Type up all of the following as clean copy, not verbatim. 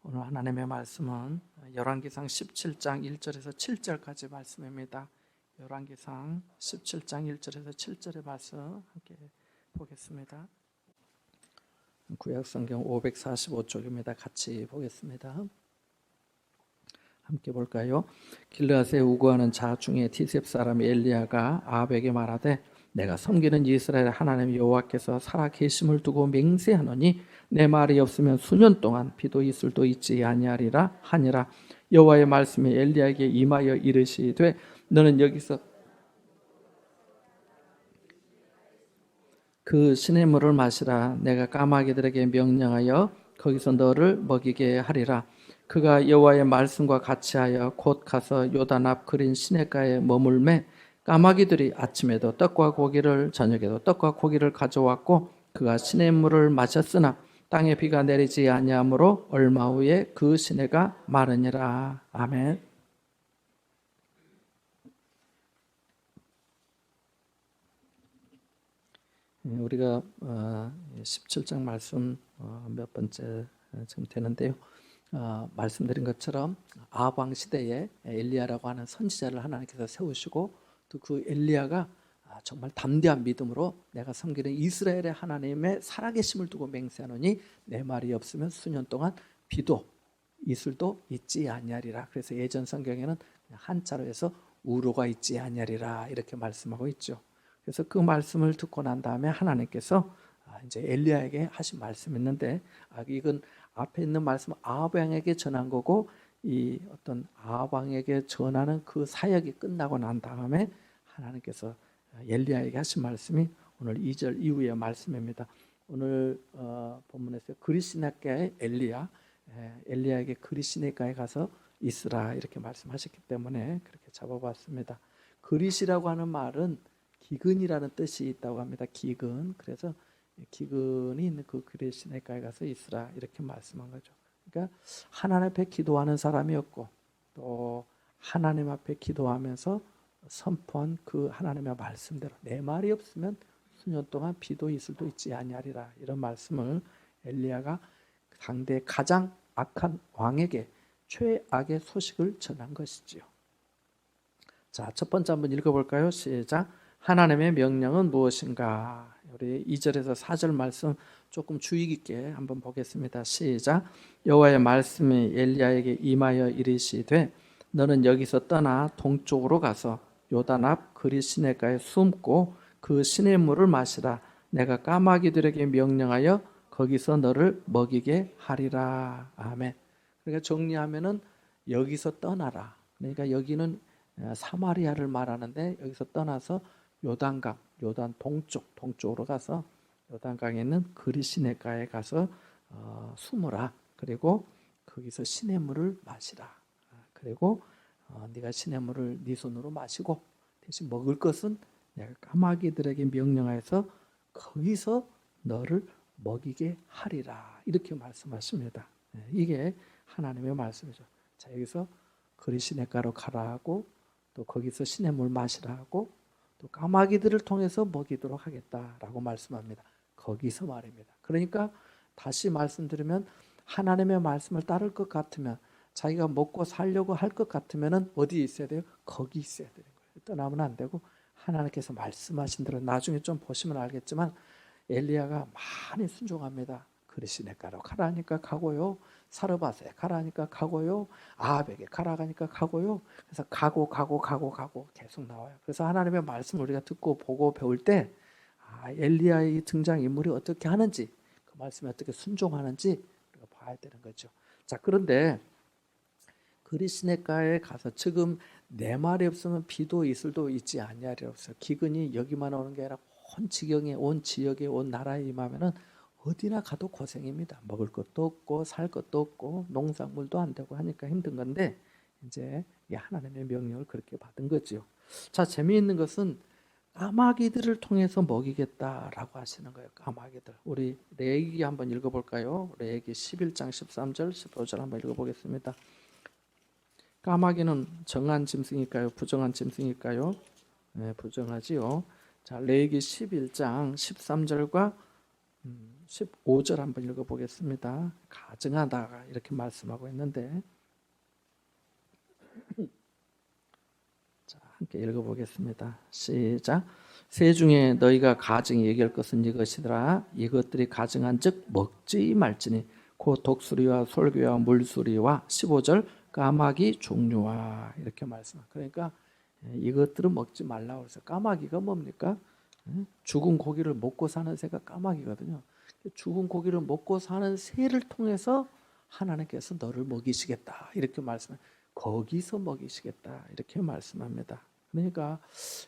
오늘 하나님의 말씀은 열왕기상 17장 1절에서 7절까지 말씀입니다. 열왕기상 17장 1절에서 7절의 말씀 함께 보겠습니다. 구약성경 545쪽입니다. 같이 보겠습니다. 함께 볼까요? 길르앗에 우거하는 자 중에 디셉 사람 엘리야가 아합에게 말하되 내가 섬기는 이스라엘 하나님 여호와께서 살아 계심을 두고 맹세하노니 내 말이 없으면 수년 동안 비도 이슬도 있지 아니하리라 하니라. 여호와의 말씀이 엘리야에게 임하여 이르시되 너는 여기서 그 시냇물을 마시라. 내가 까마귀들에게 명령하여 거기서 너를 먹이게 하리라. 그가 여호와의 말씀과 같이 하여 곧 가서 요단 앞 그린 시냇가에 머물매 까마귀들이 아침에도 떡과 고기를 저녁에도 떡과 고기를 가져왔고 그가 시냇물을 마셨으나 땅에 비가 내리지 아니하므로 얼마 후에 그 시내가 마르니라. 아멘. 우리가 17장 말씀 몇 번째 지금 되는데요. 말씀드린 것처럼 아합 왕 시대에 엘리야라고 하는 선지자를 하나님께서 세우시고 또 그 엘리야가 정말 담대한 믿음으로 내가 섬기는 이스라엘의 하나님의 살아계심을 두고 맹세하노니 내 말이 없으면 수년 동안 비도 이슬도 있지 아니하리라. 그래서 예전 성경에는 한자로 해서 우로가 있지 아니하리라 이렇게 말씀하고 있죠. 그래서 그 말씀을 듣고 난 다음에 하나님께서 이제 엘리야에게 하신 말씀이 있는데 이건 앞에 있는 말씀 아합 왕에게 전한 거고 이 어떤 아합 왕에게 전하는 그 사역이 끝나고 난 다음에 하나님께서 엘리야에게 하신 말씀이 오늘 2절 이후의 말씀입니다. 오늘 본문에서 그리시네가의 엘리야에게 그리시네가에 가서 있으라 이렇게 말씀하셨기 때문에 그렇게 잡아봤습니다. 그리시라고 하는 말은 기근이라는 뜻이 있다고 합니다. 기근. 그래서 기근이 있는 그 그리시네가에 가서 있으라 이렇게 말씀한 거죠. 그러니까 하나님 앞에 기도하는 사람이었고 또 하나님 앞에 기도하면서 선포한 그 하나님의 말씀대로 내 말이 없으면 수년 동안 비도 이슬도 있지 아니하리라 이런 말씀을 엘리야가 당대 가장 악한 왕에게 최악의 소식을 전한 것이지요. 자, 첫 번째 한번 읽어볼까요? 시작. 하나님의 명령은 무엇인가? 우리 2절에서 4절 말씀 조금 주의 깊게 한번 보겠습니다. 시작. 여호와의 말씀이 엘리야에게 임하여 이르시되 너는 여기서 떠나 동쪽으로 가서 요단 앞 그리시네가에 숨고 그 시냇물을 마시라. 내가 까마귀들에게 명령하여 거기서 너를 먹이게 하리라. 아멘. 그러니까 정리하면은 여기서 떠나라. 그러니까 여기는 사마리아를 말하는데 여기서 떠나서 요단강, 요단 동쪽으로 가서 요단강에 있는 그리시네가에 가서 숨으라. 그리고 거기서 시냇물을 마시라. 그리고 네가 시냇물을 네 손으로 마시고 대신 먹을 것은 내가 까마귀들에게 명령하여서 거기서 너를 먹이게 하리라. 이렇게 말씀하십니다. 이게 하나님의 말씀이죠. 자, 여기서 그리시네가로 가라 하고 또 거기서 시냇물 마시라 하고 또 까마귀들을 통해서 먹이도록 하겠다라고 말씀합니다. 거기서 말입니다. 그러니까 다시 말씀드리면 하나님의 말씀을 따를 것 같으면 자기가 먹고 살려고 할 것 같으면 어디에 있어야 돼요? 거기 있어야 되는 거예요. 떠나면 안 되고 하나님께서 말씀하신 대로 나중에 좀 보시면 알겠지만 엘리야가 많이 순종합니다. 그리시네가로 가라니까 가고요. 사르밧에 가라니까 가고요. 아합에게 가라니까 가고요. 그래서 가고 계속 나와요. 그래서 하나님의 말씀을 우리가 듣고 보고 배울 때 엘리야의 등장인물이 어떻게 하는지 그 말씀에 어떻게 순종하는지 우리가 봐야 되는 거죠. 자, 그런데 그리시네가에 가서 지금 내 말이 없으면 비도 이슬도 있지 아니하리라고 해서 기근이 여기만 오는 게 아니라 온 지경에 온 지역에 온 나라에 임하면은 어디나 가도 고생입니다. 먹을 것도 없고 살 것도 없고 농작물도 안 되고 하니까 힘든 건데 이제 하나님의 명령을 그렇게 받은 거죠. 자, 재미있는 것은 까마귀들을 통해서 먹이겠다라고 하시는 거예요. 까마귀들. 우리 레위기 한번 읽어볼까요? 레위기 11장 13절 15절 한번 읽어보겠습니다. 까마귀는 정한 짐승일까요? 부정한 짐승일까요? 네, 부정하지요. 자, 레위기 11장 13절과 15절 한번 읽어보겠습니다. 가증하다가 이렇게 말씀하고 있는데, 자, 함께 읽어보겠습니다. 시작. 새 중에 너희가 가증히 얘기할 것은 이것이더라. 이것들이 가증한즉 먹지 말지니 곧 독수리와 솔개와 물수리와 15절 까마귀 종류와 이렇게 말씀. 그러니까 이것들은 먹지 말라고 해서 까마귀가 뭡니까? 죽은 고기를 먹고 사는 새가 까마귀거든요. 죽은 고기를 먹고 사는 새를 통해서 하나님께서 너를 먹이시겠다 이렇게 말씀. 거기서 먹이시겠다 이렇게 말씀합니다. 그러니까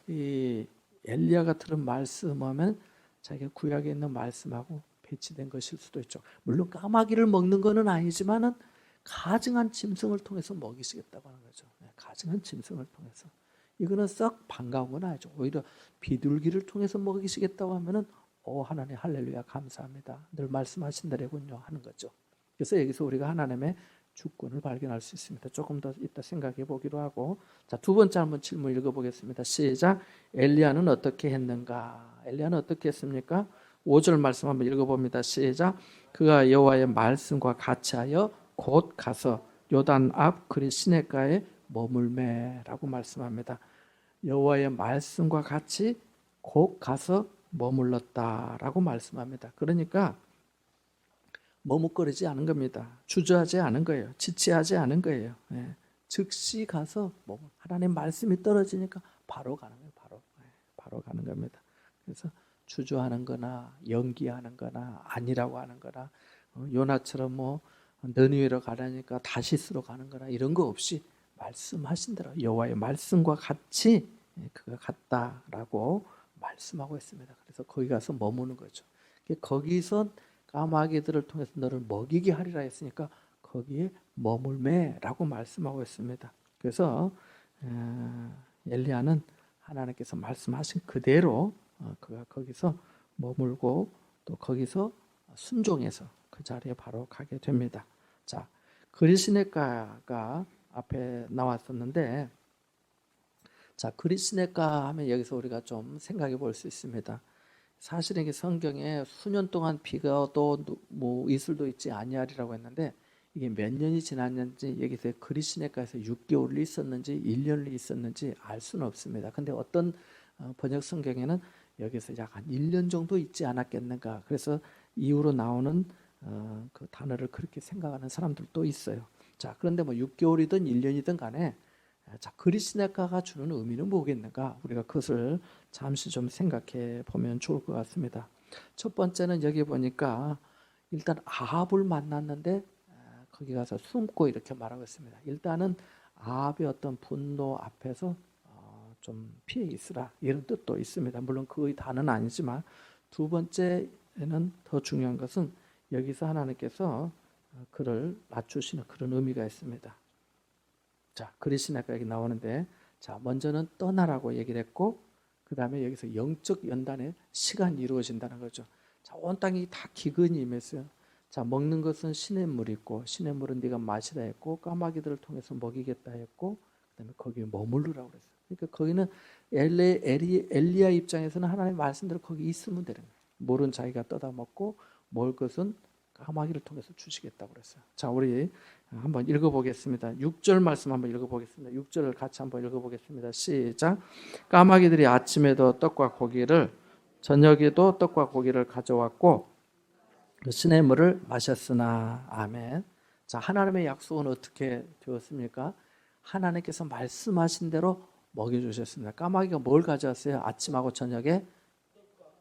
이 엘리야가 들은 말씀하면 자기가 구약에 있는 말씀하고 배치된 것일 수도 있죠. 물론 까마귀를 먹는 것은 아니지만은 가증한 짐승을 통해서 먹이시겠다고 하는 거죠. 가증한 짐승을 통해서. 이거는 썩 반가운 건 아니죠. 오히려 비둘기를 통해서 먹이시겠다고 하면은 하나님 할렐루야 감사합니다. 늘 말씀하신 대로군요 하는 거죠. 그래서 여기서 우리가 하나님의 주권을 발견할 수 있습니다. 조금 더 이따 생각해 보기로 하고, 자, 두 번째 한번 질문 읽어보겠습니다. 시작. 엘리야는 어떻게 했는가? 엘리야는 어떻게 했습니까? 5절 말씀 한번 읽어봅니다. 시작. 그가 여호와의 말씀과 같이 하여 곧 가서 요단 앞 그리 시냇가에 머물매라고 말씀합니다. 여호와의 말씀과 같이 곧 가서 머물렀다라고 말씀합니다. 그러니까 머뭇거리지 않은 겁니다. 주저하지 않은 거예요. 지체하지 않은 거예요. 즉시 가서 하나님 말씀이 떨어지니까 바로 가는 거예요. 바로 가는 겁니다. 그래서 주저하는 거나 연기하는 거나 아니라고 하는 거나 요나처럼 너니웨로 가라니까 다시스로 가는 거나 이런 거 없이 말씀하신 대로 여호와의 말씀과 같이 그가 갔다라고 말씀하고 있습니다. 그래서 거기 가서 머무는 거죠. 거기서 까마귀들을 통해서 너를 먹이게 하리라 했으니까 거기에 머물매라고 말씀하고 있습니다. 그래서 엘리야는 하나님께서 말씀하신 그대로 그가 거기서 머물고 또 거기서 순종해서 그 자리에 바로 가게 됩니다. 자, 그리시네가가 앞에 나왔었는데, 자, 그리시네가 하면 여기서 우리가 좀 생각해 볼 수 있습니다. 사실은 이게 성경에 수년 동안 비가 또 이슬도 있지 아니하리라고 했는데 이게 몇 년이 지났는지 여기서 그리시네가에서 6개월이 있었는지 1년이 있었는지 알 수는 없습니다. 근데 어떤 번역 성경에는 여기서 약 한 1년 정도 있지 않았겠는가. 그래서 이후로 나오는 그 단어를 그렇게 생각하는 사람들도 있어요. 자, 그런데 6개월이든 1년이든 간에 자, 그리시네가가 주는 의미는 뭐겠는가? 우리가 그것을 잠시 좀 생각해 보면 좋을 것 같습니다. 첫 번째는 여기 보니까 일단 아합을 만났는데 거기 가서 숨고 이렇게 말하고 있습니다. 일단은 아합의 어떤 분노 앞에서 좀 피해 있으라 이런 뜻도 있습니다. 물론 그의 단어는 아니지만 두 번째는 더 중요한 것은 여기서 하나님께서 그를 낮추시는 그런 의미가 있습니다. 자, 그리시네가 여기 나오는데, 자, 먼저는 떠나라고 얘기를 했고, 그 다음에 여기서 영적 연단의 시간이 이루어진다는 거죠. 자, 온 땅이 다 기근이 임했어요. 자, 먹는 것은 시냇물이 있고, 시냇물은 네가 마시라 했고, 까마귀들을 통해서 먹이겠다 했고, 그 다음에 거기에 머무르라고 그랬어요. 그러니까 거기는 엘리야 입장에서는 하나님의 말씀대로 거기 있으면 되는 거예요. 물은 자기가 떠다 먹고, 먹을 것은 까마귀를 통해서 주시겠다고 그랬어요. 자, 우리 한번 읽어보겠습니다. 6절 말씀 한번 읽어보겠습니다. 6절을 같이 한번 읽어보겠습니다. 시작. 까마귀들이 아침에도 떡과 고기를 저녁에도 떡과 고기를 가져왔고 시냇물을 마셨으나. 아멘. 자, 하나님의 약속은 어떻게 되었습니까? 하나님께서 말씀하신 대로 먹여주셨습니다. 까마귀가 뭘 가져왔어요? 아침하고 저녁에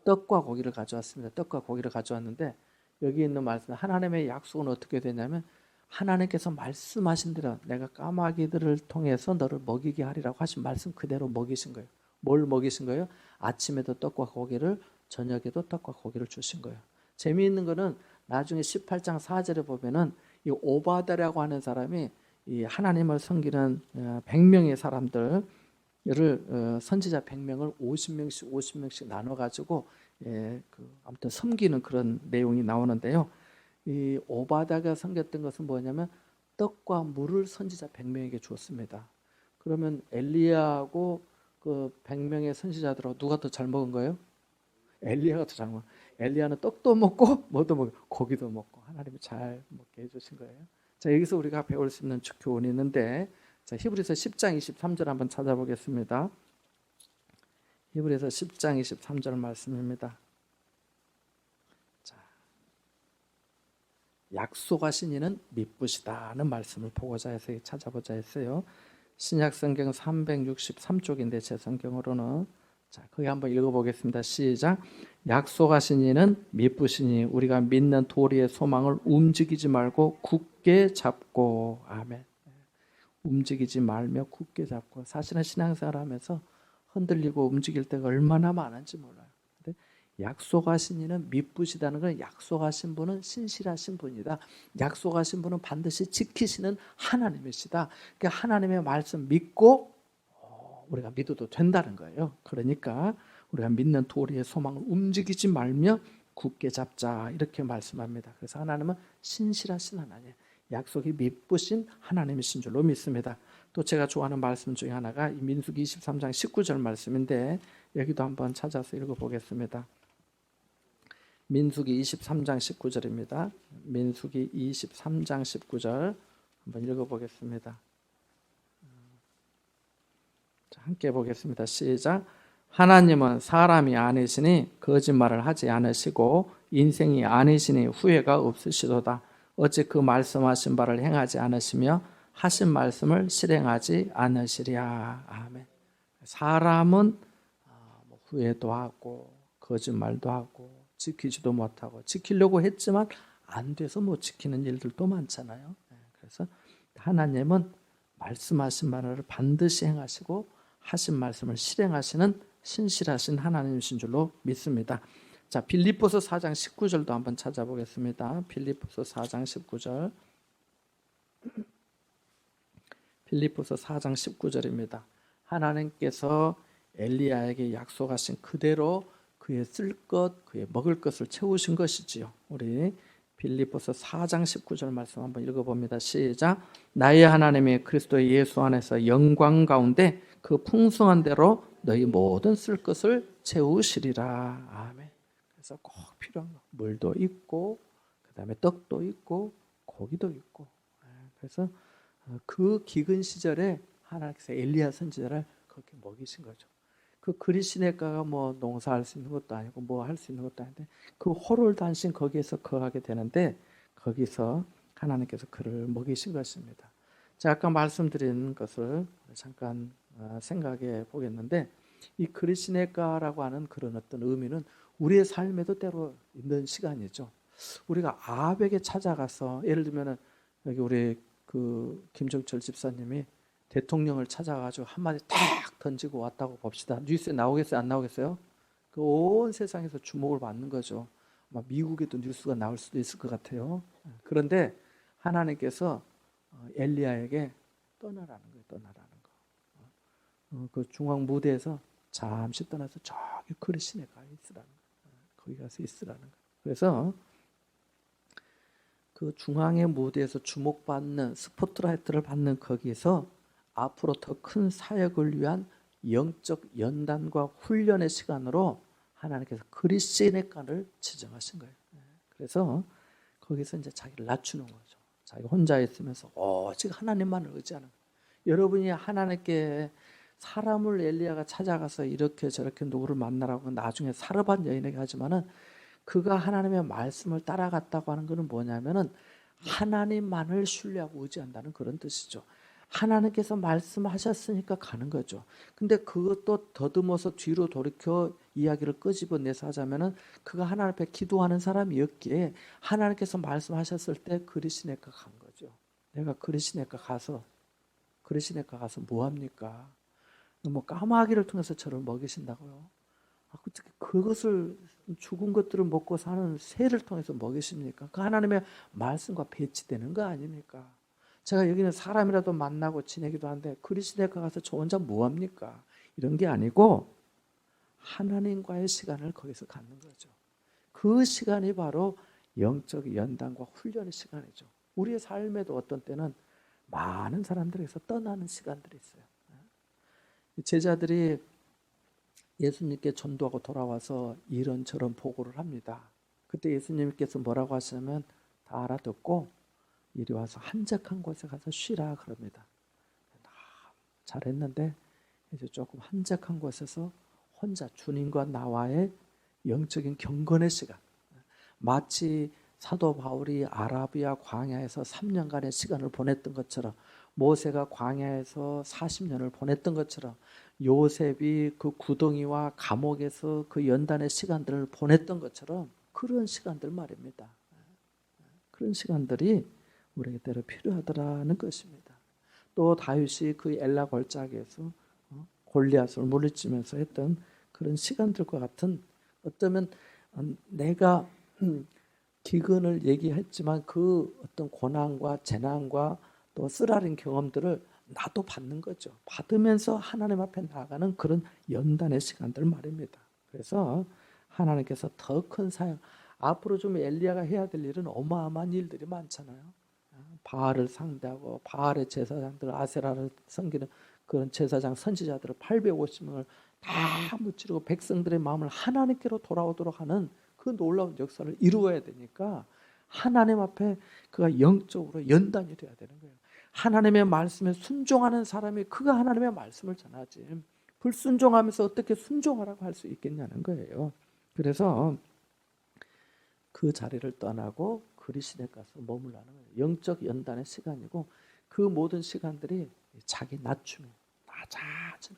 떡과 고기를 가져왔습니다. 떡과 고기를 가져왔는데 여기 있는 말씀, 하나님의 약속은 어떻게 되냐면 하나님께서 말씀하신 대로 내가 까마귀들을 통해서 너를 먹이게 하리라고 하신 말씀 그대로 먹이신 거예요. 뭘 먹이신 거예요? 아침에도 떡과 고기를, 저녁에도 떡과 고기를 주신 거예요. 재미있는 거는 나중에 18장 4절에 보면은 이 오바다라고 하는 사람이 이 하나님을 섬기는 100명의 사람들을 선지자 100명을 50명씩 나눠 가지고 아무튼 섬기는 그런 내용이 나오는데요. 이 오바다가 섬겼던 것은 뭐냐면 떡과 물을 선지자 100명에게 주었습니다. 그러면 엘리야하고 그 100명의 선지자들하고 누가 더 잘 먹은 거예요? 엘리야가 더 잘 먹은. 엘리야는 떡도 먹고 뭐도 먹고 고기도 먹고 하나님이 잘 먹게 해주신 거예요. 자, 여기서 우리가 배울 수 있는 교훈이 있는데, 자, 히브리서 10장 23절 한번 찾아보겠습니다. 히브리서 10장 23절 말씀입니다. 자, 약속하신 이는 미쁘시다는 말씀을 보고자 해서 찾아보자 했어요. 신약 성경 363쪽인데 제 성경으로는, 자, 거기 한번 읽어보겠습니다. 시작. 약속하신 이는 미쁘시니 우리가 믿는 도리의 소망을 움직이지 말고 굳게 잡고. 아멘. 움직이지 말며 굳게 잡고. 사실은 신앙생활 하면서 흔들리고 움직일 때가 얼마나 많은지 몰라요. 근데 약속하신 이는 미쁘시다는 건 약속하신 분은 신실하신 분이다. 약속하신 분은 반드시 지키시는 하나님이시다. 그러니까 하나님의 말씀 믿고 우리가 믿어도 된다는 거예요. 그러니까 우리가 믿는 도리의 소망을 움직이지 말며 굳게 잡자, 이렇게 말씀합니다. 그래서 하나님은 신실하신 하나님, 약속이 미쁘신 하나님이신 줄로 믿습니다. 또 제가 좋아하는 말씀 중에 하나가 이 민수기 23장 19절 말씀인데, 여기도 한번 찾아서 읽어보겠습니다. 민수기 23장 19절입니다. 민수기 23장 19절 한번 읽어보겠습니다. 자, 함께 보겠습니다. 시작. 하나님은 사람이 아니시니 거짓말을 하지 않으시고 인생이 아니시니 후회가 없으시도다. 어찌 그 말씀하신 바를 행하지 않으시며 하신 말씀을 실행하지 않으시랴. 아멘. 사람은 후회도 하고 거짓말도 하고 지키지도 못하고 지키려고 했지만 안 돼서 못 지키는 일들도 많잖아요. 그래서 하나님은 말씀하신 바를 반드시 행하시고 하신 말씀을 실행하시는 신실하신 하나님이신 줄로 믿습니다. 자, 빌립보서 4장 19절도 한번 찾아보겠습니다. 빌립보서 4장 19절. 빌립보서 4장 19절입니다. 하나님께서 엘리야에게 약속하신 그대로 그의 쓸 것, 그의 먹을 것을 채우신 것이지요. 우리 빌립보서 4장 19절 말씀 한번 읽어봅니다. 시작. 나의 하나님이 그리스도 예수 안에서 영광 가운데 그 풍성한 대로 너희 모든 쓸 것을 채우시리라. 아멘. 그래서 꼭 필요한 거, 물도 있고 그다음에 떡도 있고 고기도 있고. 그래서 그 기근 시절에 하나님께서 엘리야 선지자를 그렇게 먹이신 거죠. 그 그리시네가가 뭐 농사할 수 있는 것도 아니고 뭐 할 수 있는 것도 아닌데 그 호를 단신 거기에서 거하게 되는데 거기서 하나님께서 그를 먹이신 것입니다. 제가 아까 말씀드린 것을 잠깐 생각해 보겠는데, 이 그리시네가라고 하는 그런 어떤 의미는 우리의 삶에도 때로 있는 시간이죠. 우리가 아합에게 찾아가서, 예를 들면은 여기 우리 그 김종철 집사님이 대통령을 찾아가지고 한마디 탁 던지고 왔다고 봅시다. 뉴스에 나오겠어요? 안 나오겠어요? 그 온 세상에서 주목을 받는 거죠. 아마 미국에도 뉴스가 나올 수도 있을 것 같아요. 그런데 하나님께서 엘리야에게 떠나라는 거예요. 떠나라는 거. 그 중앙 무대에서 잠시 떠나서 저기 그리시네 가 있으라는 거예요. 거기 가서 있으라는 거예요. 그래서 그 중앙의 무대에서 주목받는 스포트라이트를 받는 거기서 앞으로 더 큰 사역을 위한 영적 연단과 훈련의 시간으로 하나님께서 그리시네가를 지정하신 거예요. 그래서 거기서 이제 자기를 낮추는 거죠. 자기 혼자 있으면서 오직 하나님만을 의지하는 거예요. 여러분이 하나님께 사람을 엘리야가 찾아가서 이렇게 저렇게 누구를 만나라고 나중에 사르밧 여인에게 하지만은 그가 하나님의 말씀을 따라갔다고 하는 것은 뭐냐면은 하나님만을 신뢰하고 의지한다는 그런 뜻이죠. 하나님께서 말씀하셨으니까 가는 거죠. 근데 그것도 더듬어서 뒤로 돌이켜 이야기를 끄집어내서 하자면은 그가 하나님 앞에 기도하는 사람이었기에 하나님께서 말씀하셨을 때 그리시네가 간 거죠. 내가 그리시네가 가서 뭐 합니까? 뭐 까마귀를 통해서 저를 먹이신다고요? 그것을 죽은 것들을 먹고 사는 새를 통해서 먹이십니까? 그 하나님의 말씀과 배치되는 거 아닙니까? 제가 여기는 사람이라도 만나고 지내기도 하는데 그리스도가 가서 저 혼자 뭐합니까? 이런 게 아니고 하나님과의 시간을 거기서 갖는 거죠. 그 시간이 바로 영적 연단과 훈련의 시간이죠. 우리의 삶에도 어떤 때는 많은 사람들에게서 떠나는 시간들이 있어요. 제자들이 예수님께 전도하고 돌아와서 이런저런 보고를 합니다. 그때 예수님께서 뭐라고 하시냐면 다 알아듣고 이리 와서 한적한 곳에 가서 쉬라 그럽니다. 잘했는데 이제 조금 한적한 곳에서 혼자 주님과 나와의 영적인 경건의 시간, 마치 사도 바울이 아라비아 광야에서 3년간의 시간을 보냈던 것처럼, 모세가 광야에서 40년을 보냈던 것처럼, 요셉이 그 구덩이와 감옥에서 그 연단의 시간들을 보냈던 것처럼 그런 시간들 말입니다. 그런 시간들이 우리에게 때로 필요하더라는 것입니다. 또 다윗이 그 엘라 골짜기에서 골리앗을 물리치면서 했던 그런 시간들과 같은, 어쩌면 내가 기근을 얘기했지만 그 어떤 고난과 재난과 또 쓰라린 경험들을 나도 받는 거죠. 받으면서 하나님 앞에 나아가는 그런 연단의 시간들 말입니다. 그래서 하나님께서 더 큰 사역, 앞으로 좀 엘리야가 해야 될 일은 어마어마한 일들이 많잖아요. 바알을 상대하고 바알의 제사장들, 아세라를 섬기는 그런 제사장 선지자들을 850명을 다 무찌르고 백성들의 마음을 하나님께로 돌아오도록 하는 그 놀라운 역사를 이루어야 되니까 하나님 앞에 그가 영적으로 연단이 돼야 되는 거예요. 하나님의 말씀에 순종하는 사람이 그가 하나님의 말씀을 전하지, 불순종하면서 어떻게 순종하라고 할 수 있겠냐는 거예요. 그래서 그 자리를 떠나고 그리스도에 가서 머물라는 거예요. 영적 연단의 시간이고, 그 모든 시간들이 자기 낮춤에 낮아지는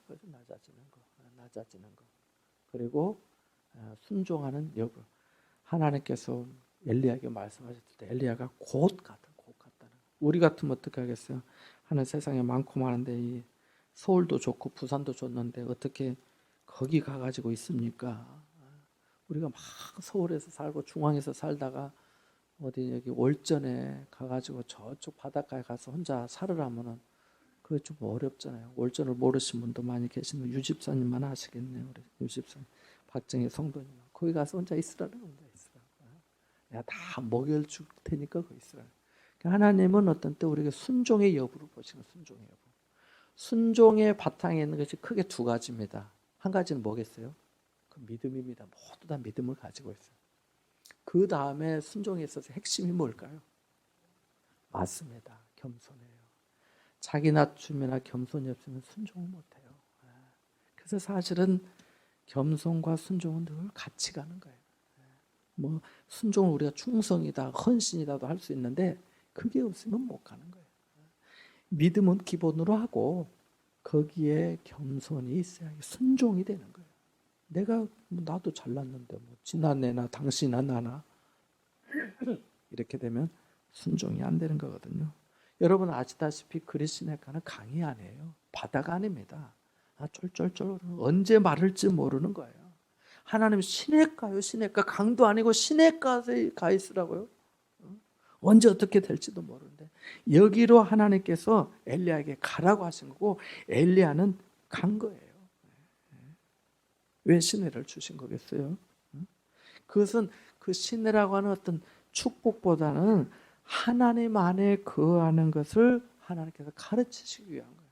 거죠. 낮아지는 거. 그리고 순종하는 여부. 하나님께서 엘리야에게 말씀하셨을 때 엘리야가 곧 갔다는 거. 우리 같으면 어떻게 하겠어요? 하는 세상에 많고 많은데 이 서울도 좋고 부산도 좋는데 어떻게 거기 가가지고 있습니까? 우리가 막 서울에서 살고 중앙에서 살다가 어디 여기 월전에 가가지고 저쪽 바닷가에 가서 혼자 살으라면은 그게 좀 어렵잖아요. 월전을 모르신 분도 많이 계시는 유집사님만 아시겠네요. 우리 유집사님, 박정희 성도님. 거기 가서 혼자 있으라는 혼자 있으라. 내가 다 먹여줄 테니까 거기 있으라. 하나님은 어떤 때 우리가 순종의 여부를 보시는 순종의 여부. 순종의 바탕에 있는 것이 크게 두 가지입니다. 한 가지는 뭐겠어요? 그 믿음입니다. 모두 다 믿음을 가지고 있어요. 그 다음에 순종에 있어서 핵심이 뭘까요? 맞습니다. 겸손해요. 자기 낮춤이나 겸손이 없으면 순종을 못해요. 그래서 사실은 겸손과 순종은 늘 같이 가는 거예요. 뭐 순종을 우리가 충성이다, 헌신이다도 할 수 있는데 그게 없으면 못 가는 거예요. 믿음은 기본으로 하고 거기에 겸손이 있어야 순종이 되는 거예요. 내가 나도 잘났는데 뭐 지난해나 당신이나 나나 이렇게 되면 순종이 안 되는 거거든요. 여러분 아시다시피 그리스도인가는 강이 아니에요. 바다가 아닙니다. 쫄쫄쫄 언제 마를지 모르는 거예요. 하나님 시냇가요, 시냇가. 강도 아니고 시냇가에 가 있으라고요. 언제 어떻게 될지도 모르는데 여기로 하나님께서 엘리야에게 가라고 하신 거고 엘리야는 간 거예요. 왜 시내를 주신 거겠어요? 그것은 그 시내라고 하는 어떤 축복보다는 하나님 안에 거하는 것을 하나님께서 가르치시기 위한 거예요.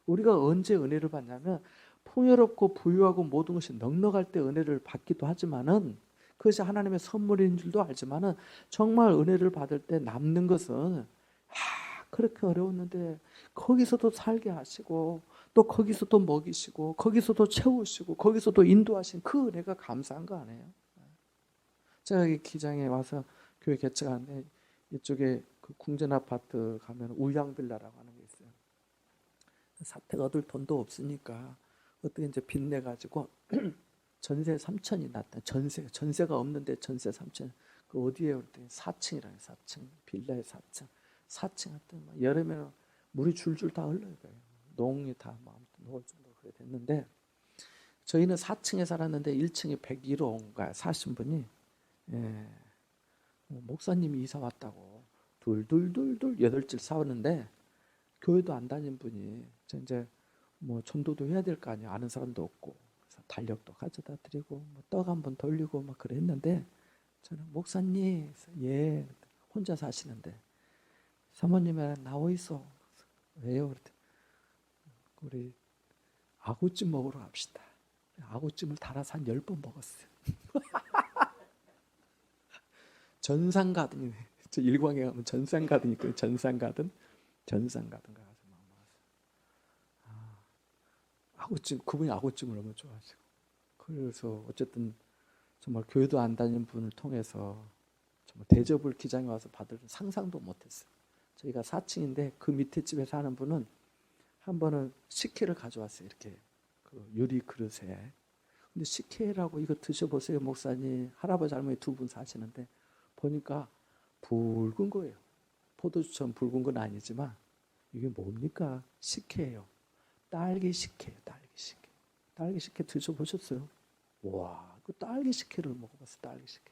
우리가 언제 은혜를 받냐면 풍요롭고 부유하고 모든 것이 넉넉할 때 은혜를 받기도 하지만은, 그것이 하나님의 선물인 줄도 알지만은 정말 은혜를 받을 때 남는 것은 그렇게 어려웠는데 거기서도 살게 하시고 또 거기서도 먹이시고 거기서도 채우시고 거기서도 인도하신 그 은혜가 감사한 거 아니에요? 제가 이 기장에 와서 교회 개척하는데 이쪽에 그 궁전 아파트 가면 우양빌라라고 하는 게 있어요. 사택 얻을 돈도 없으니까 어떻게 이제 빚내 가지고 전세 3천이 났다. 전세가 없는데 전세 3천. 그 어디에 그랬더니 4층이라는 4층 빌라의 4층. 4층 하여튼 여름에 물이 줄줄 다 흘러요. 농이 다 녹을 정도 그래 됐는데 저희는 4층에 살았는데 1층에 101호인가 사신 분이 목사님이 이사 왔다고 둘둘둘둘 8질 사왔는데 교회도 안 다닌 분이 이제 뭐 전도도 해야 될 거 아니에요. 아는 사람도 없고 그래서 달력도 가져다 드리고 뭐 떡 한번 돌리고 막 그랬는데 저는 목사님 예 혼자 사시는데 사모님이랑 나와 있어. 왜요? 그랬더니 우리 아구찜 먹으러 갑시다. 아구찜을 달아서 한 10번 먹었어요. 전산가든이네. 저 일광에 가면 전산가든 있거든요. 전산가든 가서 막 먹었어요. 아구찜, 그분이 아구찜을 너무 좋아하시고. 그래서 어쨌든 정말 교회도 안 다니는 분을 통해서 정말 대접을 기장에 와서 받을 상상도 못했어요. 저희가 4층인데 그 밑에 집에 사는 분은 한 번은 식혜를 가져왔어요. 이렇게 그 유리 그릇에. 근데 식혜라고 이거 드셔보세요, 목사님. 할아버지 할머니 두 분 사시는데 보니까 붉은 거예요. 포도주처럼 붉은 건 아니지만 이게 뭡니까? 식혜예요. 딸기 식혜예요. 딸기 식혜. 딸기 식혜 드셔보셨어요? 와, 그 딸기 식혜를 먹어봤어요. 딸기 식혜.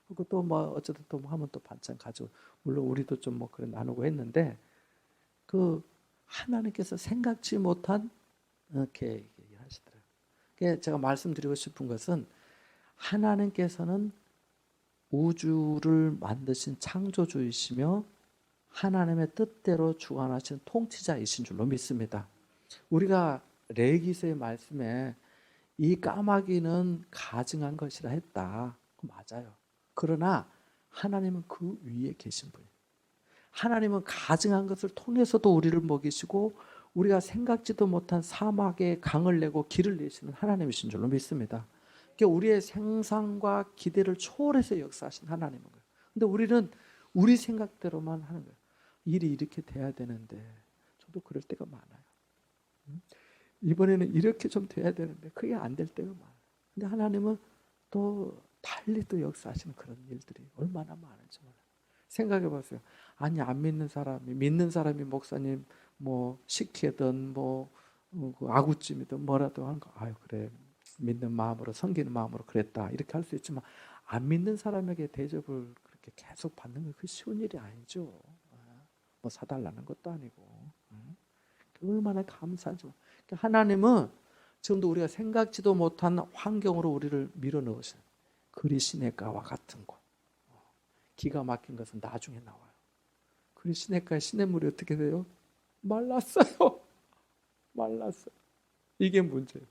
그리고 또 뭐 어쨌든 또 뭐 하면 또 반찬 가져. 물론 우리도 좀 뭐 그래 나누고 했는데 그 하나님께서 생각지 못한 이렇게 하시더라고요. 그러니까 제가 말씀드리고 싶은 것은 하나님께서는 우주를 만드신 창조주이시며 하나님의 뜻대로 주관하시는 통치자이신 줄로 믿습니다. 우리가 레위기서의 말씀에 이 까마귀는 가증한 것이라 했다. 맞아요. 그러나 하나님은 그 위에 계신 분이에요. 하나님은 가증한 것을 통해서도 우리를 먹이시고 우리가 생각지도 못한 사막에 강을 내고 길을 내시는 하나님이신 줄로 믿습니다. 그러니까 우리의 생상과 기대를 초월해서 역사하신 하나님인 거예요. 근데 우리는 우리 생각대로만 하는 거예요. 일이 이렇게 돼야 되는데 저도 그럴 때가 많아요. 이번에는 이렇게 좀 돼야 되는데 그게 안 될 때가 많아요. 근데 하나님은 또 달리 또 역사하시는 그런 일들이 얼마나 많은지 몰라요. 생각해 보세요. 아니 안 믿는 사람이 믿는 사람이 목사님 뭐 시키든 뭐 아구찜이든 뭐라도 하는 거 아유 그래 믿는 마음으로 섬기는 마음으로 그랬다 이렇게 할 수 있지만 안 믿는 사람에게 대접을 그렇게 계속 받는 건 그 쉬운 일이 아니죠. 뭐 사달라는 것도 아니고 얼마나 감사하죠. 하나님은 지금도 우리가 생각지도 못한 환경으로 우리를 밀어넣으셔요. 그리시네가와 같은 곳. 기가 막힌 것은 나중에 나와요. 그리시네가의 시냇물이 어떻게 돼요? 말랐어요. 말랐어요. 이게 문제예요.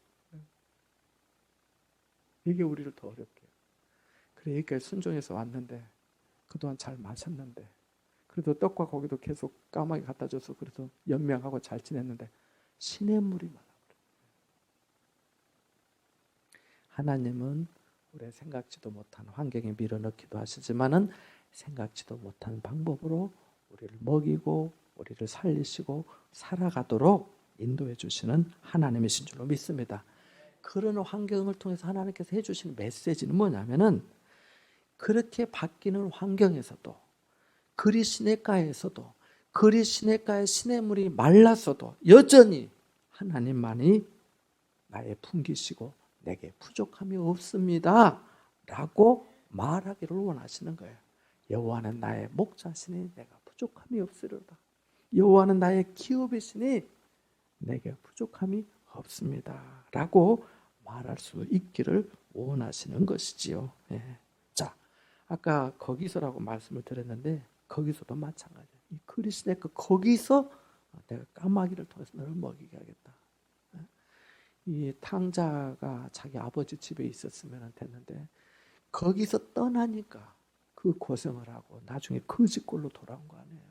이게 우리를 더 어렵게 해요. 그래 여기까지 순종해서 왔는데 그동안 잘 마셨는데 그래도 떡과 고기도 계속 까마귀 갖다 줘서 그래도 연명하고 잘 지냈는데 시냇물이 말라버려요. 하나님은 우리의 생각지도 못한 환경에 밀어넣기도 하시지만은 생각지도 못한 방법으로 우리를 먹이고 우리를 살리시고 살아가도록 인도해 주시는 하나님이신 줄로 믿습니다. 그런 환경을 통해서 하나님께서 해주시는 메시지는 뭐냐면은 그렇게 바뀌는 환경에서도 그리 시냇가에서도 그리 시냇가의 시냇물이 말랐어도 여전히 하나님만이 나의 품기시고 내게 부족함이 없습니다 라고 말하기를 원하시는 거예요. 여호와는 나의 목자시니 내가 부족함이 없으리로다. 여호와는 나의 기업이시니 내게 부족함이 없습니다 라고 말할 수 있기를 원하시는 것이지요. 예. 자, 아까 거기서라고 말씀을 드렸는데 거기서도 마찬가지예요. 이 그리스도의 거기서 내가 까마귀를 통해서 너를 먹이게 하겠다. 이 탕자가 자기 아버지 집에 있었으면 됐는데 거기서 떠나니까 그 고생을 하고 나중에 그 집골로 돌아온 거 아니에요.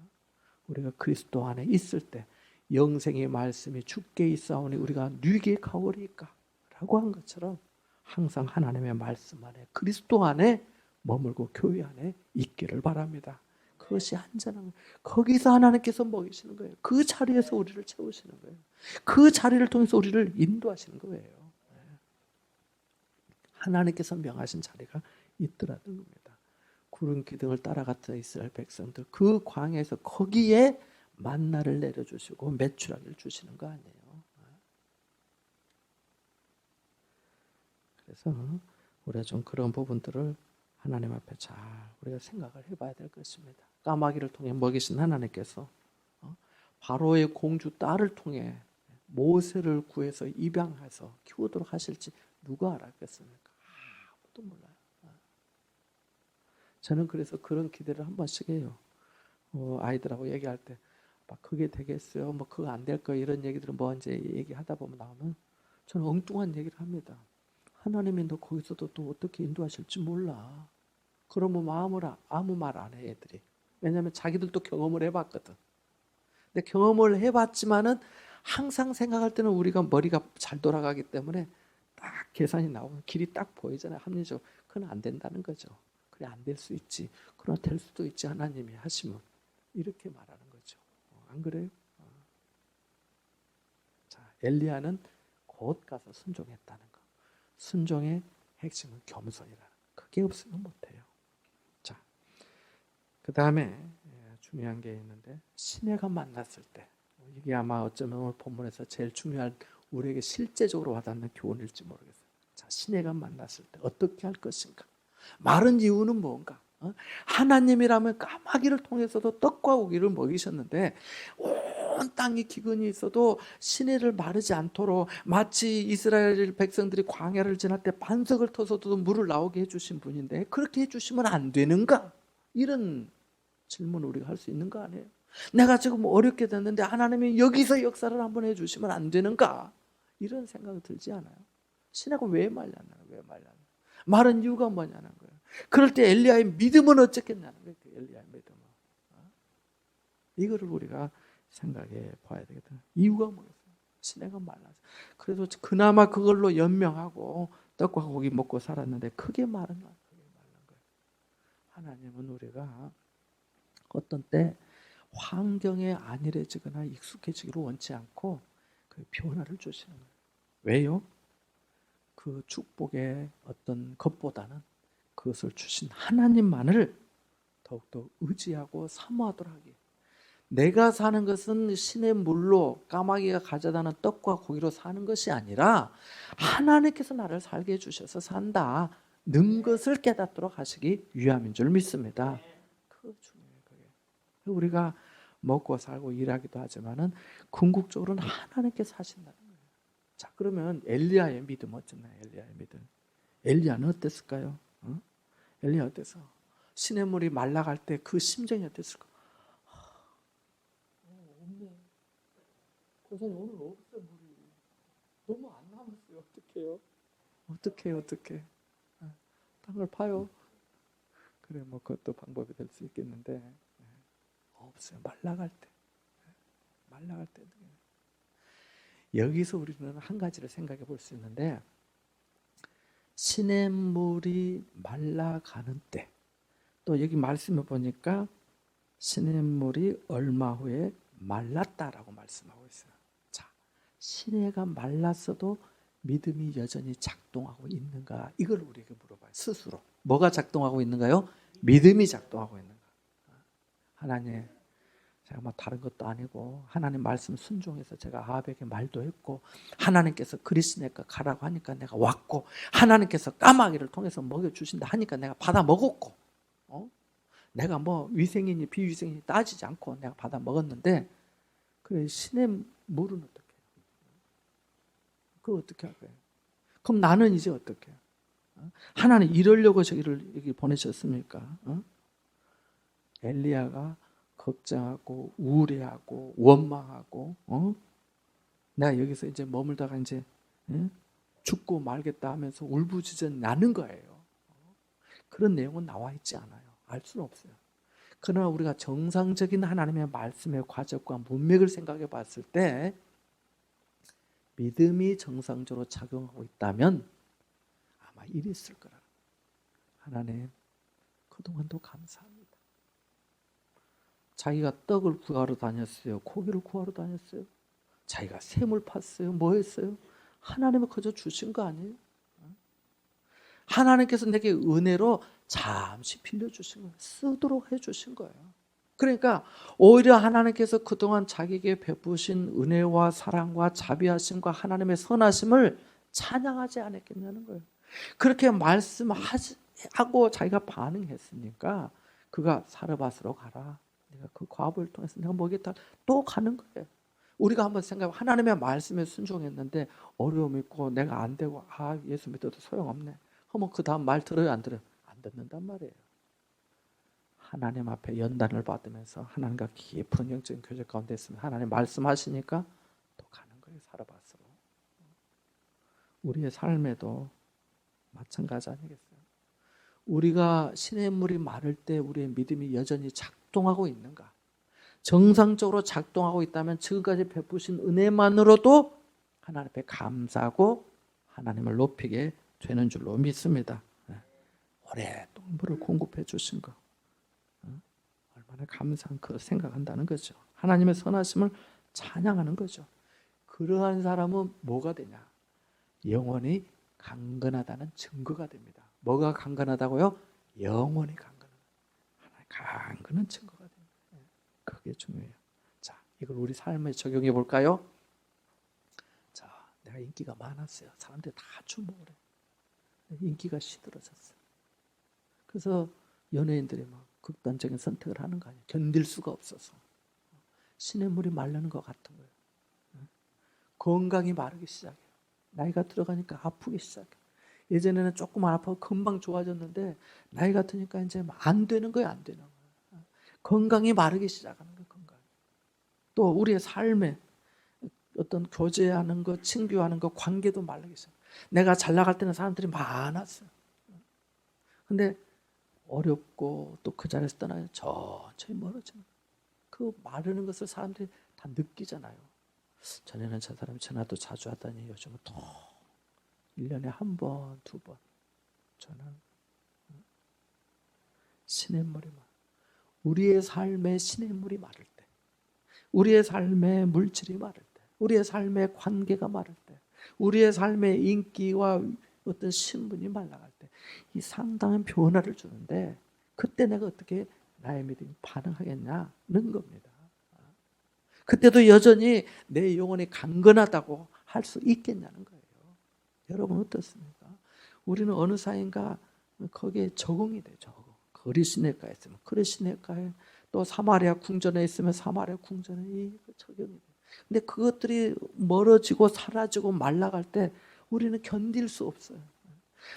우리가 그리스도 안에 있을 때 영생의 말씀이 주께 있사오니 우리가 누게 가오리까 라고 한 것처럼 항상 하나님의 말씀 안에 그리스도 안에 머물고 교회 안에 있기를 바랍니다. 그것이 안전한 거기서 하나님께서 먹이시는 거예요. 그 자리에서 우리를 채우시는 거예요. 그 자리를 통해서 우리를 인도하시는 거예요. 하나님께서 명하신 자리가 있더라는 겁니다. 구름 기둥을 따라갔던 이스라엘 백성들 그 광야에서 거기에 만나를 내려주시고 메추라기를 주시는 거 아니에요. 그래서 우리가 좀 그런 부분들을 하나님 앞에 잘 우리가 생각을 해봐야 될 것입니다. 까마귀를 통해 먹이신 하나님께서 바로의 공주 딸을 통해 모세를 구해서 입양해서 키우도록 하실지 누가 알았겠습니까? 아무도 몰라요. 저는 그래서 그런 기대를 한 번씩 해요. 아이들하고 얘기할 때 막 그게 되겠어요? 뭐 그거 안 될 거예요? 이런 얘기들을 뭐 이제 얘기하다 보면 나오면 저는 엉뚱한 얘기를 합니다. 하나님이 너 거기서도 또 어떻게 인도하실지 몰라. 그러면 아무 말 안 해, 애들이. 왜냐하면 자기들도 경험을 해봤거든. 근데 경험을 해봤지만은 항상 생각할 때는 우리가 머리가 잘 돌아가기 때문에 딱 계산이 나오고 길이 딱 보이잖아요. 합리적으로. 그건 안 된다는 거죠. 그래, 안 될 수 있지. 그러나 될 수도 있지, 하나님이 하시면. 이렇게 말하는 거죠. 안 그래요? 자, 엘리야는 곧 가서 순종했다는 거. 순종의 핵심은 겸손이라는 거. 그게 없으면 못해요. 자, 그 다음에 중요한 게 있는데 시내가 만났을 때, 이게 아마 어쩌면 오늘 본문에서 제일 중요한, 우리에게 실제적으로 와닿는 교훈일지 모르겠어요. 자, 시내가 만났을 때 어떻게 할 것인가? 말은 이유는 뭔가? 하나님이라면 까마귀를 통해서도 떡과 고기를 먹이셨는데 온 땅이 기근이 있어도 시내를 마르지 않도록, 마치 이스라엘 백성들이 광야를 지날 때 반석을 터서도 물을 나오게 해주신 분인데 그렇게 해주시면 안 되는가? 이런 질문을 우리가 할 수 있는 거 아니에요? 내가 지금 어렵게 됐는데 하나님이 여기서 역사를 한번 해주시면 안 되는가? 이런 생각이 들지 않아요? 시내가 왜 말랐나? 왜 말랐나? 마른 이유가 뭐냐는 거예요. 그럴 때 엘리야의 믿음은 어쨌겠냐는 거예요. 엘리야의 믿음은. 이거를 우리가 생각해 봐야 되겠다. 이유가 뭐겠어요? 시내가 말라서. 그래도 그나마 그걸로 연명하고 떡과 고기 먹고 살았는데 크게 마른 거예요. 하나님은 우리가 어떤 때 환경에 안일해지거나 익숙해지기를 원치 않고 그 변화를 주시는 거예요. 왜요? 그 축복의 어떤 것보다는 그것을 주신 하나님만을 더욱더 의지하고 사모하도록 하기. 내가 사는 것은 신의 물로 까마귀가 가져다는 떡과 고기로 사는 것이 아니라 하나님께서 나를 살게 해주셔서 산다 는 것을 깨닫도록 하시기 위함인 줄 믿습니다. 그거 중요해요. 그게. 우리가 먹고 살고 일하기도 하지만은 궁극적으로는 하나님께서 하신다는 거예요. 자, 그러면 엘리야의 믿음 어쩌나요? 엘리야의 믿음. 엘리야는 어땠을까요? 엘리야 어땠어? 시냇물이 말라갈 때 그 심정이 어땠을까? 없네. 고사님 오늘 없어요, 물이. 너무 안 남았어요. 어떡해요? 어떡해. 땅을 파요. 그래, 뭐 그것도 방법이 될 수 있겠는데 없어요. 말라갈 때. 말라갈 때. 여기서 우리는 한 가지를 생각해 볼 수 있는데, 시냇물이 말라가는 때, 또 여기 말씀을 보니까 시냇물이 얼마 후에 말랐다라고 말씀하고 있어요. 자, 시내가 말랐어도 믿음이 여전히 작동하고 있는가? 이걸 우리에게 물어봐요. 스스로. 뭐가 작동하고 있는가요? 믿음이 작동하고 있는가? 하나님, 제가 뭐 다른 것도 아니고 하나님 말씀 순종해서 제가 아합에게 말도 했고, 하나님께서 그리스네가 가라고 하니까 내가 왔고, 하나님께서 까마귀를 통해서 먹여주신다 하니까 내가 받아 먹었고, 내가 뭐 위생이니 비위생이니 따지지 않고 내가 받아 먹었는데, 그래, 신의 물은 어떻게 해요? 그걸 어떻게 할 거예요? 그럼 나는 이제 어떻게 해요? 하나님 이러려고 저기를 여기 보내셨습니까? 엘리야가 걱정하고 우울해하고 원망하고, 내가 여기서 이제 머물다가 이제 죽고 말겠다 하면서 울부짖어 나는 거예요. 그런 내용은 나와 있지 않아요. 알 수는 없어요. 그러나 우리가 정상적인 하나님의 말씀의 과정과 문맥을 생각해 봤을 때 믿음이 정상적으로 작용하고 있다면 아마 일이 있을 거라. 하나님, 그동안도 감사합니다. 자기가 떡을 구하러 다녔어요. 고기를 구하러 다녔어요. 자기가 샘을 팠어요. 뭐 했어요? 하나님이 그저 주신 거 아니에요? 하나님께서 내게 은혜로 잠시 빌려주신 거예요. 쓰도록 해주신 거예요. 그러니까 오히려 하나님께서 그동안 자기에게 베푸신 은혜와 사랑과 자비하심과 하나님의 선하심을 찬양하지 않았겠냐는 거예요. 그렇게 말씀하고 자기가 반응했으니까 그가 사르밧으로 가라. 내가 그 과부를 통해서 내가 먹겠다. 또 가는 거예요. 우리가 한번 생각해, 하나님의 말씀에 순종했는데 어려움 있고 내가 안 되고 예수 믿어도 소용없네. 그러면 그 다음 말 들어요, 안 들어요? 안 듣는단 말이에요. 하나님 앞에 연단을 받으면서 하나님과 깊은 영적인 교제 가운데 있으면 하나님 말씀하시니까 또 가는 거예요, 사르밧으로. 우리의 삶에도 마찬가지 아니겠어요? 우리가 시냇물이 마를 때 우리의 믿음이 여전히 작동하고 있는가? 정상적으로 작동하고 있다면 지금까지 베푸신 은혜만으로도 하나님 앞에 감사하고 하나님을 높이게 되는 줄로 믿습니다. 오랫동안 물을 공급해 주신 거 얼마나 감사한 그 생각한다는 거죠. 하나님의 선하심을 찬양하는 거죠. 그러한 사람은 뭐가 되냐? 영원히 강건하다는 증거가 됩니다. 뭐가 강건하다고요? 영원히 강건하다. 강건한 증거가 됩니다. 그게 중요해요. 자, 이걸 우리 삶에 적용해 볼까요? 자, 내가 인기가 많았어요. 사람들이 다 주목을 해. 인기가 시들어졌어요. 그래서 연예인들이 막 극단적인 선택을 하는 거 아니에요. 견딜 수가 없어서. 시냇물이 마르는 것 같은 거예요. 건강이 마르기 시작해요. 나이가 들어가니까 아프기 시작해요. 예전에는 조금 아파도 금방 좋아졌는데 나이가 드니까 이제 안 되는 거예요. 안 되는 거예요. 건강이 마르기 시작하는 거예요. 건강. 또 우리의 삶에 어떤 교제하는 것, 친교하는 것, 관계도 마르기 시작해요. 내가 잘 나갈 때는 사람들이 많았어요. 근데 어렵고 또 그 자리에서 떠나요. 천천히 멀어지는 거예요. 그 마르는 것을 사람들이 다 느끼잖아요. 전에는 저 사람이 전화도 자주 하더니 요즘은 또 1년에 한 번, 두 번 전화. 시냇물이 막 우리의 삶에 시냇물이 마를 때, 우리의 삶에 물질이 마를 때, 우리의 삶에 관계가 마를 때, 우리의 삶에 인기와 어떤 신분이 말라갈 때 이 상당한 변화를 주는데 그때 내가 어떻게 나의 믿음이 반응하겠냐는 겁니다. 그때도 여전히 내 영혼이 강건하다고 할 수 있겠냐는 거예요. 여러분 어떻습니까? 우리는 어느 사이인가 거기에 적응이 돼요. 적응. 거리 시내가에 있으면 거리 시내가에, 또 사마리아 궁전에 있으면 사마리아 궁전에 적용이 돼요. 근데 그것들이 멀어지고 사라지고 말라갈 때 우리는 견딜 수 없어요.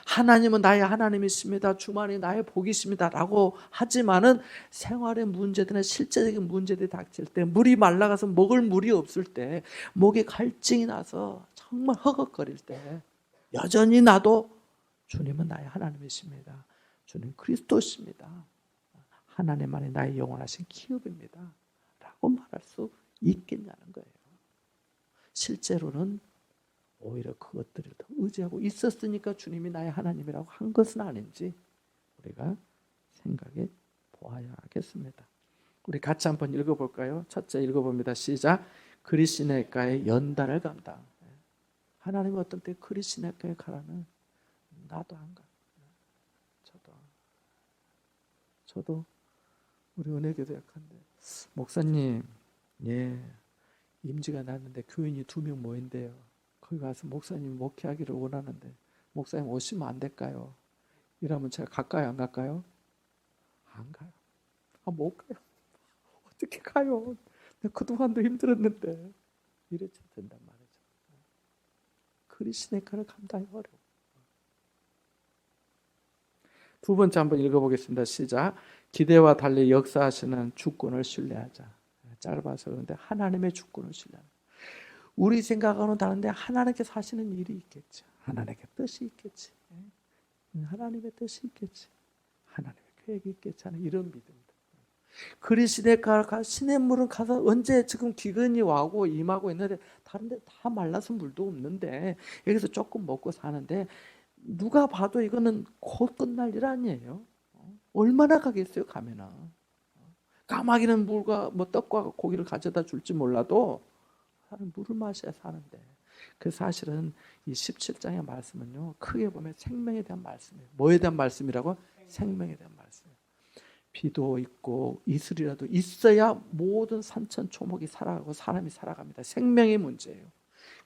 하나님은 나의 하나님이십니다. 주만이 나의 복이십니다. 라고 하지만은 생활의 문제들이나 실제적인 문제들이 닥칠 때, 물이 말라가서 먹을 물이 없을 때, 목에 갈증이 나서 정말 허걱거릴 때 여전히 나도 주님은 나의 하나님이십니다. 주님 그리스도십니다. 하나님만이 나의 영원하신 기업입니다. 라고 말할 수 있겠냐는 거예요. 실제로는 오히려 그것들을 더 의지하고 있었으니까 주님이 나의 하나님이라고 한 것은 아닌지 우리가 생각해 보아야 하겠습니다. 우리 같이 한번 읽어볼까요? 첫째 읽어봅니다. 시작. 그리시네가의 연단을 감당. 하나님은 어떤 때 그리시네가에 가라는 나도 안 가. 저도 우리 은혜교도 약한데 목사님, 예, 임지가 났는데 교인이 2명 모인대요. 거기 가서 목사님 목회하기를 원하는데 목사님 오시면 안 될까요? 이러면 제가 갈까요? 안 갈까요? 안 가요. 못 가요. 어떻게 가요? 내가 그동안도 힘들었는데 이래서 된단 말이죠. 그리스네카를 감당하기 어려워. 두 번째 한번 읽어보겠습니다. 시작. 기대와 달리 역사하시는 주권을 신뢰하자. 짧아서 그런데 하나님의 주권을 신뢰하자. 우리 생각하고는 다른데 하나님께서 하시는 일이 있겠지. 하나님의 뜻이 있겠지. 하나님의 뜻이 있겠지. 하나님의 계획이 있겠지 하는 이런 믿음입니다. 그리시네가 시냇물은 가서 언제 지금 기근이 와고 임하고 있는데 다른 데 다 말라서 물도 없는데 여기서 조금 먹고 사는데 누가 봐도 이거는 곧 끝날 일 아니에요. 얼마나 가겠어요 가면은. 까마귀는 물과 뭐 떡과 고기를 가져다 줄지 몰라도 물을 마셔야 사는데, 그 사실은 이 17장의 말씀은요 크게 보면 생명에 대한 말씀이에요. 뭐에 대한 말씀이라고? 생명에 대한 말씀이에요. 비도 있고 이슬이라도 있어야 모든 산천초목이 살아가고 사람이 살아갑니다. 생명의 문제예요.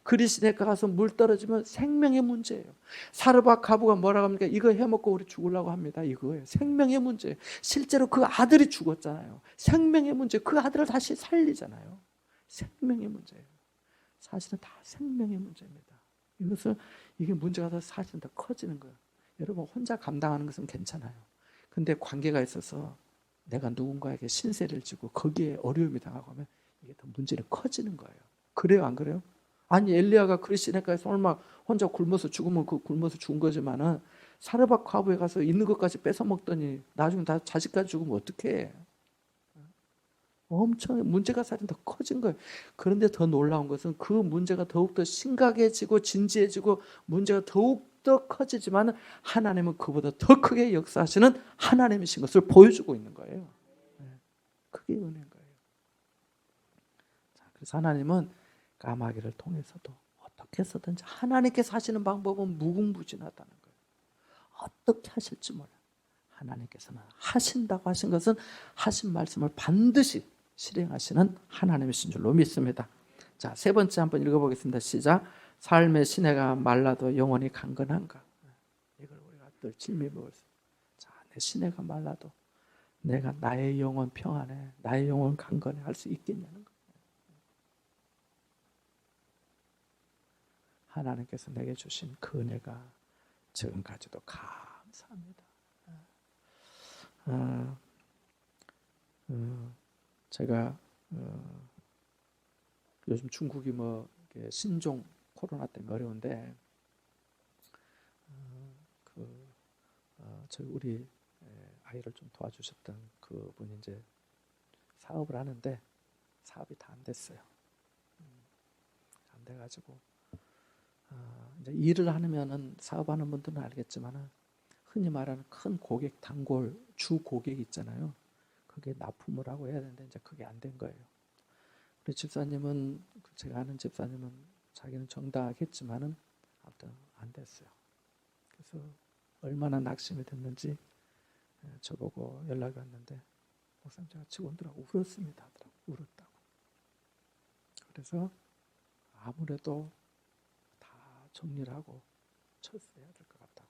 그리시네가 가서 물 떨어지면 생명의 문제예요. 사르밧 가부가 뭐라고 합니까? 이거 해먹고 우리 죽으려고 합니다. 이거예요. 생명의 문제예요. 실제로 그 아들이 죽었잖아요. 생명의 문제. 그 아들을 다시 살리잖아요. 생명의 문제예요. 사실은 다 생명의 문제입니다. 이게 문제가 더 사실은 더 커지는 거예요. 여러분 혼자 감당하는 것은 괜찮아요. 근데 관계가 있어서 내가 누군가에게 신세를 지고 거기에 어려움이 당하고 하면 이게 더 문제는 커지는 거예요. 그래요, 안 그래요? 아니 엘리야가 그리 시내가에 손을 막 혼자 굶어서 죽으면 그 굶어서 죽은 거지만은 사르밧 과부에 가서 있는 것까지 뺏어 먹더니 나중에 다 자식까지 죽으면 어떡해? 엄청 문제가 사실 더 커진 거예요. 그런데 더 놀라운 것은 그 문제가 더욱더 심각해지고 진지해지고 문제가 더욱더 커지지만 하나님은 그보다 더 크게 역사하시는 하나님이신 것을 보여주고 있는 거예요. 그게 은혜인 거예요. 그래서 하나님은 까마귀를 통해서도 어떻게 해서든지 하나님께서 하시는 방법은 무궁무진하다는 거예요. 어떻게 하실지 몰라요. 하나님께서는 하신다고 하신 것은 하신 말씀을 반드시 실행하시는 하나님이신 줄로 믿습니다. 자, 세 번째 한번 읽어보겠습니다. 시작. 삶의 시내가 말라도 영혼이 강건한가? 이걸 우리가 늘 질문해 보고 있습니다. 자, 내 시내가 말라도 내가 나의 영혼 평안해, 나의 영혼 강건해 할 수 있겠냐는 거예요. 하나님께서 내게 주신 그 은혜가 지금까지도 감사합니다. 제가 요즘 중국이 뭐 신종 코로나 때문에 어려운데 저희 우리 아이를 좀 도와주셨던 그분이 이제 사업을 하는데 사업이 다 안 됐어요. 안 돼가지고 이제 일을 하면은 사업하는 분들은 알겠지만은 흔히 말하는 큰 고객, 단골, 주 고객 있잖아요. 그게 납품을 하고 해야 되는데 이제 그게 안 된 거예요. 우리 집사님은 제가 아는 집사님은 자기는 정당하겠지만은 아무튼 안 됐어요. 그래서 얼마나 낙심이 됐는지 저보고 연락이 왔는데 목사님 제가 직원들하고 울었습니다. 울었다고. 그래서 아무래도 다 정리를 하고 철수해야 될 것 같다고.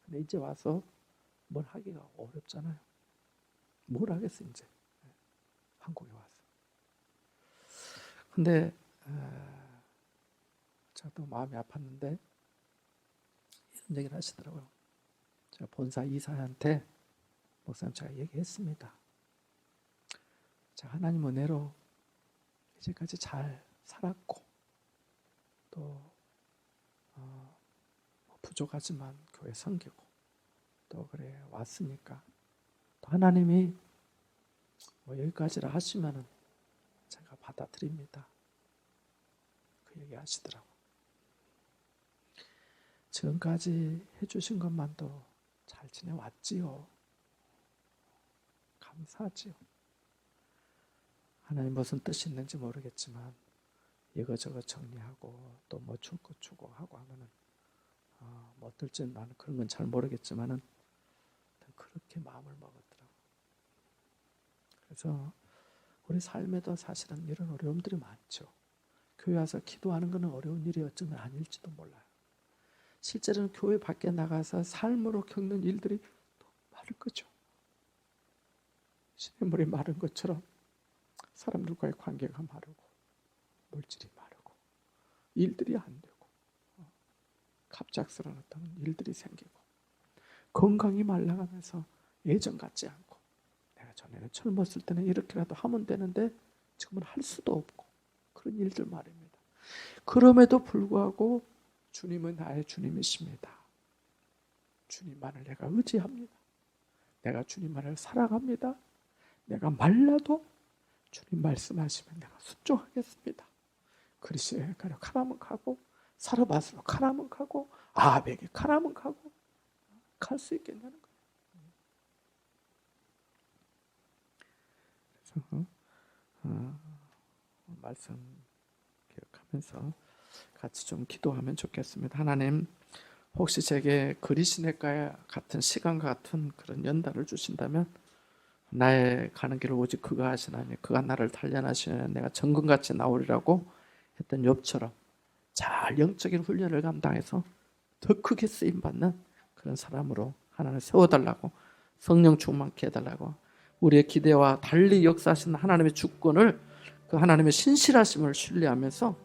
근데 이제 와서 뭘 하기가 어렵잖아요. 뭘 하겠어 이제 한국에 와서. 근데 제가 또 마음이 아팠는데 이런 얘기를 하시더라고요. 제가 본사 이사한테 목사님 제가 얘기했습니다. 제가 하나님 은혜로 이제까지 잘 살았고 또 부족하지만 교회 섬기고 또 그래 왔으니까 또 하나님이 뭐 여기까지라 하시면은 제가 받아들입니다. 그 얘기 하시더라고. 지금까지 해주신 것만도 잘 지내왔지요. 감사하지요. 하나님 무슨 뜻이 있는지 모르겠지만 이거저거 정리하고 또 뭐 줄 거 주고 하고 하면은 뭐 어떨지 나는 그런 건 잘 모르겠지만은 그렇게 마음을 먹었더라고. 그래서 우리 삶에도 사실은 이런 어려움들이 많죠. 교회 와서 기도하는 것은 어려운 일이 어쩌면 아닐지도 몰라요. 실제로는 교회 밖에 나가서 삶으로 겪는 일들이 더 많은 거죠. 시냇물이 마른 것처럼 사람들과의 관계가 마르고 물질이 마르고 일들이 안 되고 갑작스러운 어떤 일들이 생기고 건강이 말라가면서 예전 같지 않고 내가 전에는 젊었을 때는 이렇게라도 하면 되는데 지금은 할 수도 없고 그런 일들 말입니다. 그럼에도 불구하고 주님은 나의 주님이십니다. 주님만을 내가 의지합니다. 내가 주님만을 사랑합니다. 내가 말라도 주님 말씀하시면 내가 순종하겠습니다. 그리스도에 가려 가라면 가고 사르밧으로 가라면 가고 아합에게 가라면 가고 갈 수 있겠냐는 거예요. 그래서 말씀 기억하면서 같이 좀 기도하면 좋겠습니다. 하나님, 혹시 제게 그리시네가 같은 시간과 같은 그런 연단을 주신다면 나의 가는 길을 오직 그가 하시나니 그가 나를 단련하시면 내가 정금같이 나오리라고 했던 욥처럼 잘 영적인 훈련을 감당해서 더 크게 쓰임받는 그런 사람으로 하나님 세워달라고 성령 충만케 해달라고 우리의 기대와 달리 역사하시는 하나님의 주권을 그 하나님의 신실하심을 신뢰하면서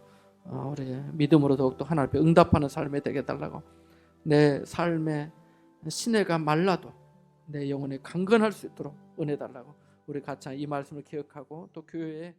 우리 믿음으로 더욱더 하나님 앞에 응답하는 삶이 되게 해달라고 내 삶의 시내가 말라도 내 영혼이 강건할 수 있도록 은혜 달라고 우리 같이 이 말씀을 기억하고 또 교회에